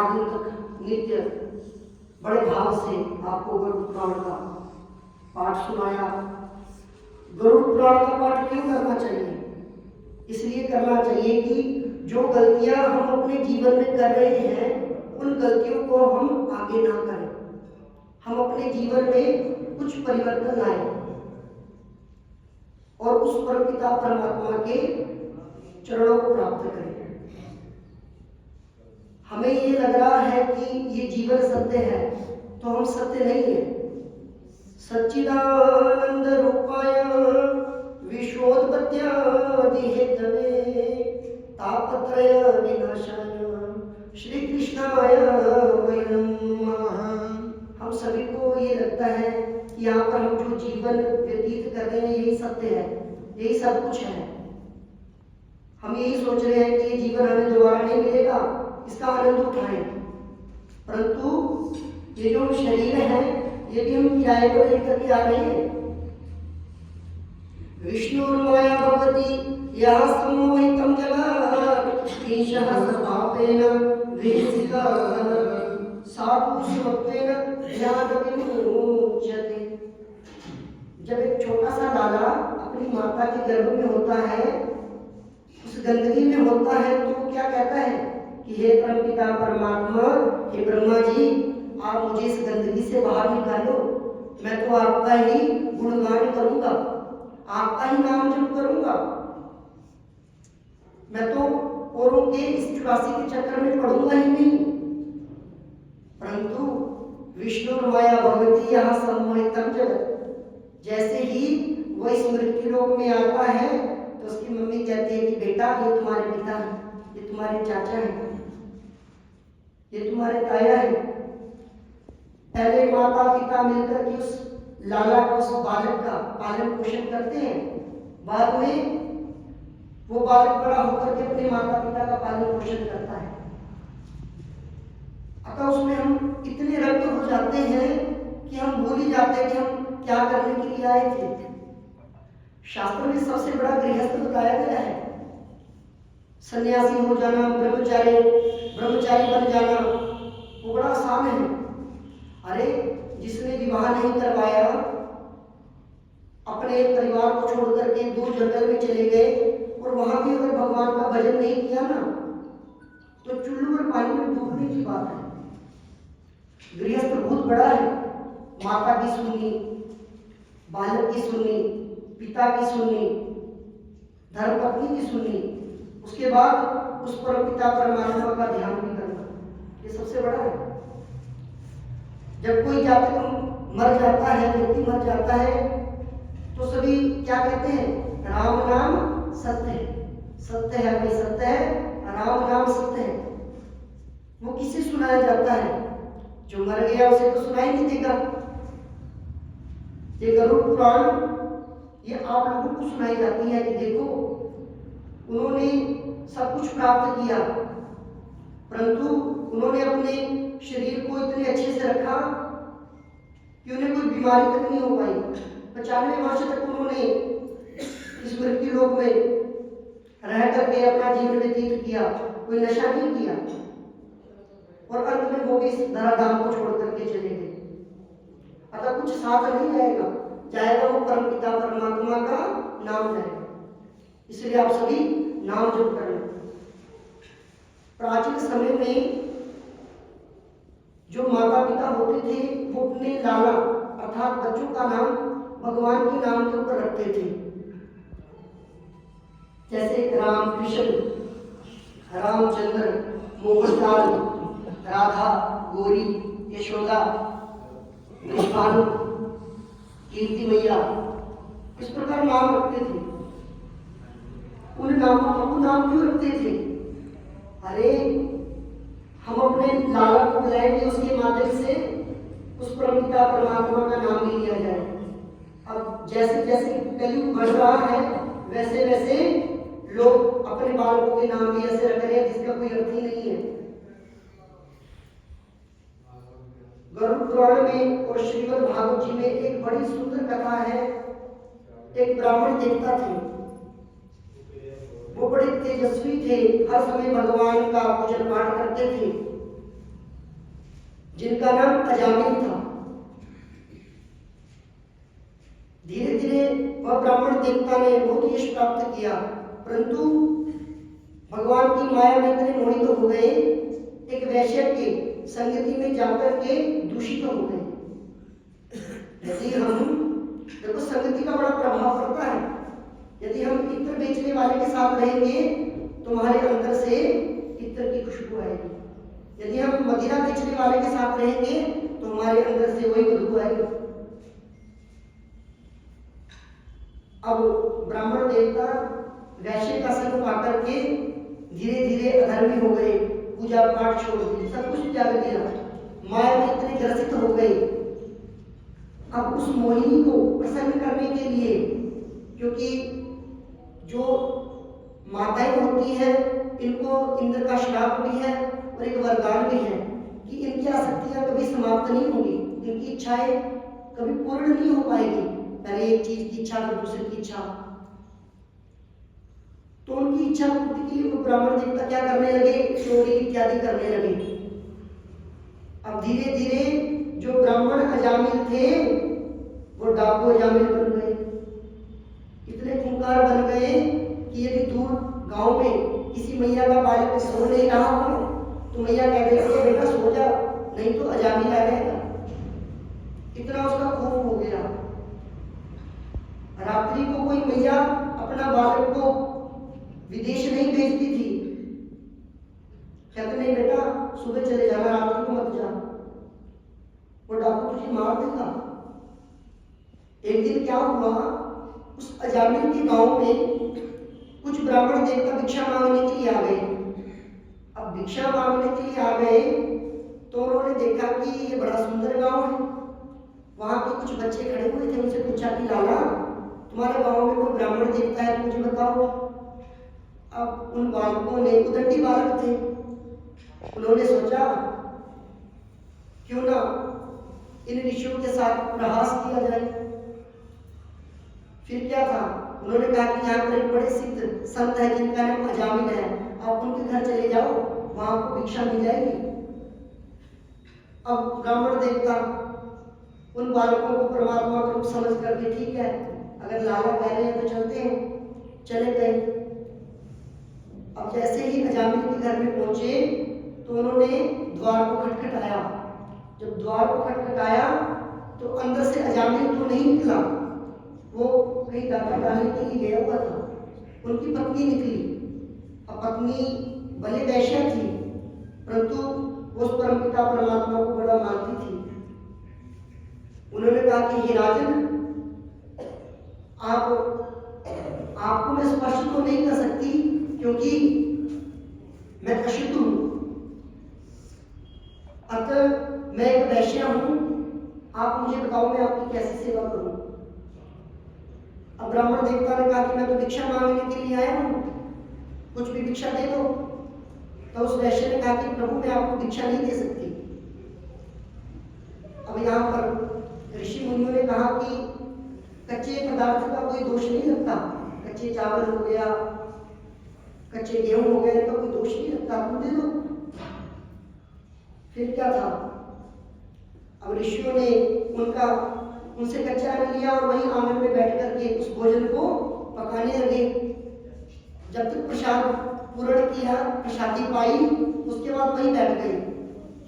दिन तक नित्य बड़े भाव से आपको गरुड़ पुराण का पाठ सुनाया। गरुड़ पुराण का पाठ क्यों करना चाहिए? इसलिए करना चाहिए कि जो गलतियां हम अपने जीवन में कर रहे हैं उन गलतियों को हम आगे ना करें, हम अपने जीवन में कुछ परिवर्तन लाएं और उस परमपिता परमात्मा के चरणों को प्राप्त करें। हमें ये लग रहा है कि ये जीवन सत्य है, तो हम सत्य नहीं है। सच्चिदानंद रूपाय विश्वोत्पत्त्यादि हेतवे तापत्रय विनाशाय श्री कृष्णाय वै नमः। हम सभी को ये लगता है कि यहाँ पर हम जो जीवन व्यतीत कर रहे हैं यही सत्य है, यही सब कुछ है। हम यही सोच रहे हैं कि ये जीवन हमें दोबारा नहीं मिलेगा, इसका आनंद उठाएं। परंतु ये जो शरीर है ये भी हम किराए पर लेकर के आ रहे हैं। विष्णु माया भवति या सम्मोहितं जगत् ईशः स्वभावेन विहितः साधु स्वत्वेन ज्ञानविमुच्यते। जब एक छोटा सा लाला अपनी माता के गर्भ में होता है, उस गंदगी में होता है, तो वो क्या कहता है कि हे परमपिता परमात्मा, हे ब्रह्मा जी, आप मुझे इस गंदगी से बाहर निकालो, मैं तो आपका ही गुणगान करूंगा, आपका ही नाम जप करूंगा, मैं तो औरों के इस 84 के चक्कर में पड़ूंगा ही नहीं। परंतु विष्णु माया भगवती यहाँ सम्मोहितम जगत, जैसे ही वो इस मृत्यु लोक में आता है तो उसकी मम्मी कहती है कि बेटा ये तुम्हारे पिता है, ये तुम्हारे चाचा है, ये तुम्हारे ताया है। पहले माता पिता मिलकर के उस लाला का, उस बालक का पालन पोषण करते हैं, बाद में वो बालक बड़ा होकर के अपने माता पिता का पालन पोषण करता है। अतः उसमें हम इतने रक्त हो जाते हैं कि हम भूल ही जाते हैं कि हम क्या करने के लिए आए थे। शास्त्र में सबसे बड़ा गृहस्थ बताया गया है, सन्यासी हो जाना, ब्रह्मचारी बन जाना, वो बड़ा आसान है। अरे जिसने विवाह नहीं करवाया, अपने परिवार को छोड़ करके दूर जंगल में चले गए और वहां भी अगर भगवान का भजन नहीं किया ना, तो चुल्लू और पानी में डूबने की बात है। गृहस्थ बहुत बड़ा है, माता की सुननी, बालक की सुननी, पिता की सुननी, धर्मपत्नी की सुननी, उसके बाद उस परमपिता परमात्मा का ध्यान भी करना, ये सबसे बड़ा है। जब कोई जातक मर जाता है, व्यक्ति मर जाता है, तो सभी क्या कहते हैं? राम नाम सत्य है, सत्य है भाई, सत्य है, राम नाम सत्य है। वो किसे सुनाया जाता है? जो मर गया उसे तो सुनाई नहीं देगा। ये गरुड़ पुराण ये आप लोगों को सुनाई जाती है कि देखो उन्होंने सब कुछ प्राप्त किया, परंतु उन्होंने अपने शरीर को इतने अच्छे से रखा कि उन्हें कोई बीमारी तक नहीं हो पाई। 95 वर्ष तक उन्होंने इस मृत्यु लोक में रह करके अपना जीवन व्यतीत किया, कोई नशा नहीं किया, और अंत में वो भी इस धराधाम को छोड़ करके चले गए। अतः कुछ साथ नहीं रहेगा, जाएगा वो परमपिता परमात्मा का नाम रहेगा। इसलिए आप सभी नाम जप करें। प्राचीन समय में जो माता पिता होते थे वो अपने लाला अर्थात बच्चों का नाम भगवान के नाम के ऊपर रखते थे। जैसे राम कृष्ण, रामचंद्र, मोहनलाल, राधा, गौरी, यशोदा, विष्णु, कीर्ति मैया, इस प्रकार नाम रखते थे। उन नामों को नाम क्यों रखते थे? अरे हम अपने लाला को बुलाएंगे, उसके माध्यम से उस परमपिता परमात्मा का नाम भी लिया जाए। अब जैसे जैसे कलयुग बढ़ रहा है वैसे वैसे लोग अपने बालकों के नाम भी ऐसे रख रहे हैं जिसका कोई अर्थ ही नहीं है। गरुड़ पुराण में और श्रीमद् भागवत जी में एक बड़ी सुंदर कथा है। एक ब्राह्मण देवता थे, वो बड़े तेजस्वी थे, हर समय भगवान का पूजन पाठ करते थे। जिनका नाम अजामिल था। धीरे धीरे वह ब्राह्मण देवता ने बहुत यश प्राप्त किया, परंतु भगवान की माया में इतने मोहित हो गए, एक वैश्य के संगति में जाकर के दूषित हो गए। यदि हम देखो संगति का बड़ा प्रभाव पड़ता है। यदि हम इत्र बेचने वाले के साथ रहेंगे तो हमारे अंदर से इत्र की खुशबू आएगी। यदि हम मदिरा बेचने वाले के साथ रहेंगे तो हमारे अंदर से वही बदबू आएगी। अब ब्राह्मण देवता वैश्य का संग पाकर के धीरे धीरे अधर्मी हो गए, पूजा पाठ छोड़ दी, सब कुछ त्याग दिया, माया में इतने ग्रसित हो गए। अब उस मोहिनी को प्रसन्न करने के लिए, क्योंकि जो माताएं होती हैं इनको इंद्र का श्राप भी है और एक वरदान भी है कि इनकी आसक्तियां कभी समाप्त नहीं होंगी, इनकी इच्छाएं कभी पूर्ण नहीं हो पाएगी। पहले एक चीज की इच्छा, फिर दूसरे की इच्छा। तो उनकी इच्छा पूर्ति के लिए वो ब्राह्मण देवता क्या करने लगे, चोरी इत्यादि करने लगे। अब धीरे धीरे जो ब्राह्मण अजामिल थे वो डाकू अजामिल बन गए। इतने खूंखार बन गए कि यदि दूर गांव में किसी मैया का बालक सो नहीं रहा हो तो मैया कह देती है बेटा सो जा, नहीं तो अजामिल आ जाएगा। इतना उसका खौफ हो गया। रात्रि को कोई मैया अपना बालक को विदेश नहीं भेजती थी, कहते नहीं बेटा सुबह चले जाना, रात्रि को मत जा, वो डाकू तुझे मार देगा। एक दिन क्या हुआ, उस अजामिल के गांव में कुछ ब्राह्मण देवता भिक्षा मांगने के लिए आ गए। अब भिक्षा मांगने के लिए आ गए तो उन्होंने देखा कि ये बड़ा सुंदर गांव है। वहां के कुछ बच्चे खड़े हुए थे, उनसे पूछा कि लाला तुम्हारे गांव में कोई ब्राह्मण देवता है तो मुझे बताओ। अब उन बालकों ने, उदंडी बालक थे, उन्होंने सोचा क्यों ना इन ऋषियों के साथ प्रहास किया जाए। फिर क्या था, उन्होंने कहा कि यहाँ पर एक बड़े सिद्ध संत है जिनका नाम अजामिल है, आप उनके घर चले जाओ, वहां आपको भिक्षा मिल जाएगी। अब ब्राह्मण देवता उन बालकों को परमात्मा का रूप समझ करके ठीक है अगर लाला कह रहे हैं तो चलते हैं, चले गए। अब जैसे ही अजामिल के घर में पहुंचे तो उन्होंने द्वार को खटखटाया। जब द्वार को खटखटाया तो अंदर से अजामिल तो नहीं निकला, वो कहीं दाना डालने के लिए गया हुआ था, उनकी पत्नी निकली। अब पत्नी भले वैश्या थी परंतु वो उस परमपिता परमात्मा को बड़ा मानती थी। उन्होंने कहा कि हे राजन, आपको मैं स्पर्श तो नहीं कर सकती क्योंकि मैं अशुद्ध हूं, अतः मैं एक वैश्या हूं, आप मुझे बताओ मैं आपकी कैसी सेवा करूं। अब ब्राह्मण देवता ने कहा कि मैं तो भिक्षा मांगने के लिए आया हूं, कुछ भी भिक्षा दे दो। तो उस वैश्य ने कहा कि प्रभु मैं आपको भिक्षा नहीं दे सकती। अब यहाँ पर ऋषि मुनियों ने कहा कि कच्चे पदार्थ का कोई दोष नहीं लगता, कच्चे चावल हो गया, कच्चे गेहूं हो गया, इनका कोई दोष नहीं लगता, तुम दे दो। फिर क्या था, अब ऋषियों ने उनसे कच्चा अन्न लिया और वहीं आंगन में बैठ करके उस भोजन को पकाने लगे। जब तक प्रसाद पूर्ण किया, प्रसादी पाई, उसके बाद वहीं बैठ गए।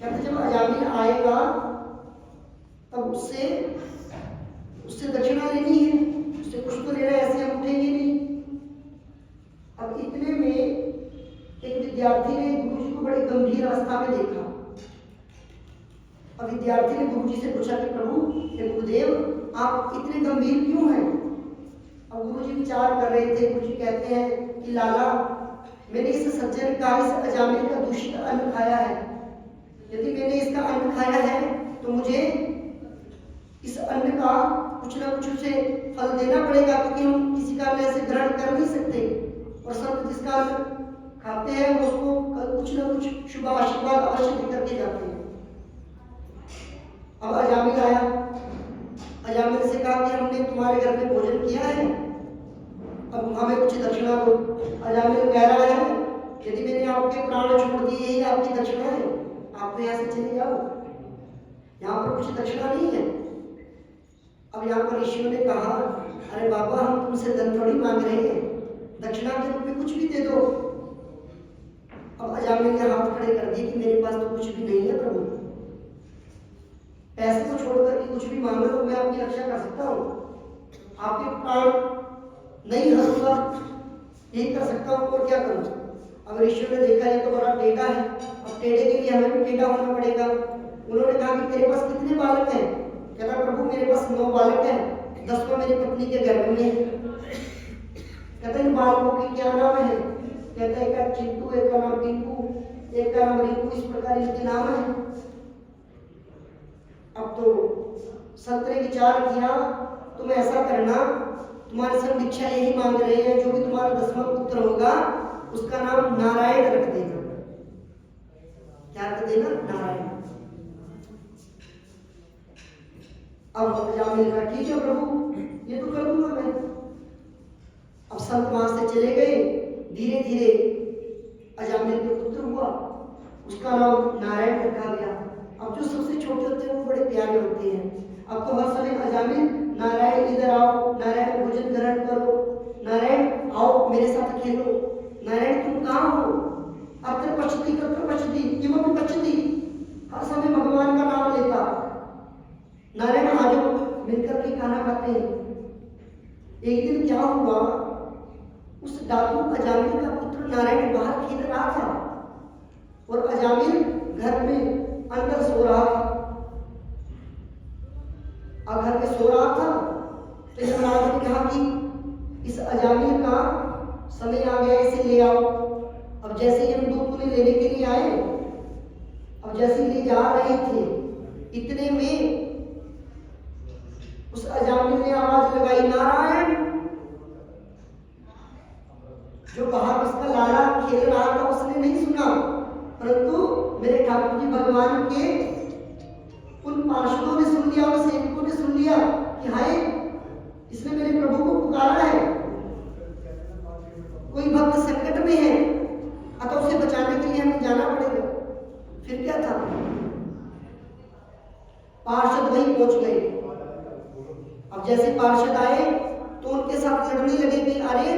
कहते जब अजामिल आएगा तब उससे दक्षिणा लेनी है, उससे कुछ तो लेना है, ऐसे हम उठेंगे नहीं। अब इतने में एक विद्यार्थी ने गुरुजी को बड़ी गंभीर अवस्था में देखा। अब विद्यार्थी ने गुरुजी से पूछा कि प्रभु हे गुरुदेव आप इतने गंभीर क्यों हैं। अब गुरुजी विचार कर रहे थे। गुरुजी कहते हैं कि लाला मैंने इस सज्जन का, इस अजामिल का दूषित अन्न खाया है, यदि मैंने इसका अन्न खाया है तो मुझे इस अन्न का कुछ ना कुछ उसे फल देना पड़ेगा, क्योंकि हम किसी का अन्न ऐसे ग्रहण कर नहीं सकते। और संत जिसका अन्न खाते हैं वो उसको कुछ ना कुछ शुभ आशीर्वाद अवश्य देकर के जाते हैं। अब अजामिल आया, अजामिल से कहा कि हमने तुम्हारे घर में भोजन किया है, अब हमें कुछ दक्षिणा दो। अजामिल कह रहा है यदि मैंने आपके प्राण छोड़ दिए, यही आपकी दक्षिणा है, आप तो यहाँ से चले जाओ। यहाँ पर कुछ दक्षिणा नहीं है। अब यहाँ पर ऋषियों ने कहा, अरे बाबा हम तुमसे धन थोड़ी मांग रहे हैं, दक्षिणा के रूप में कुछ भी दे दो। अब अजामिल ने हाथ खड़े कर दिए कि मेरे पास तो कुछ भी नहीं है प्रभु, पैसे को छोड़कर के कुछ भी मांगो तो मैं आपकी रक्षा कर सकता हूँ, आपके प्राण नहीं हरूंगा, यही कर सकता हूँ, और क्या करूँ। अब ऋषियों ने देखा ये तो बड़ा टेढ़ा है, अब टेढ़े के लिए हमें भी टेढ़ा होना पड़ेगा। उन्होंने कहा कि तेरे पास कितने बालक हैं? कहता प्रभु मेरे पास 9 बालक हैं, 10वां मेरी पत्नी के गर्भ में है। कहता इन बालकों के क्या नाम है? कहता है एक का चिंटू, एक का नाम टिंकू, एक का नाम रिंकू, इस प्रकार इनके नाम है। अब तो संत ने विचार किया, तुम ऐसा करना, तुम्हारे सब भिक्षा यही मांग रहे हैं, जो भी तुम्हारा 10वां पुत्र होगा उसका नाम नारायण रख देना। क्या रख देना? नारायण। अब अजामिल ने कहा ठीक है प्रभु, ये तो कर दूंगा मैं। अब संत वहां से चले गए। धीरे धीरे अजामिल का पुत्र हुआ, उसका नाम नारायण रखा गया। अब जो सबसे छोटे होते हैं वो बड़े प्यारे होते हैं। अब तो हर समय अजामिल, नारायण इधर आओ, नारायण भोजन ग्रहण करो, नारायण आओ मेरे साथ खेलो, नारायण तुम कहाँ हो? अत्र पश्यति तत्र पश्यति किमपि पश्यति, हर समय भगवान का नाम लेता। नारायण आ जाओ, मिलकर के खाना खाते हैं। एक दिन क्या हुआ, उस डाकू अजामिल का पुत्र नारायण बाहर खेल रहा था और अजामिल घर में अंदर सो रहा था। अब घर में सो रहा था तो यमराज ने कहा कि इस अजामिल का समय आ गया, इसे ले आओ। अब जैसे यमदूत उन्हें लेने के लिए आए, अब जैसे ले जा रहे थे, इतने में उस अजामिल ने आवाज लगाई, नारायण। जो बाहर उसका लाला खेल रहा था उसने नहीं सुना, परंतु मेरे ठाकुर जी भगवान के उन पार्षदों ने सुन लिया, उन सेवकों ने सुन लिया कि हाय इसने मेरे प्रभु को पुकारा है, कोई भक्त संकट में है, अतः उसे बचाने के लिए हमें जाना पड़ेगा। फिर क्या था, पार्षद वहीं पहुंच गए। अब जैसे पार्षद आए तो उनके साथ लड़ने लगे कि अरे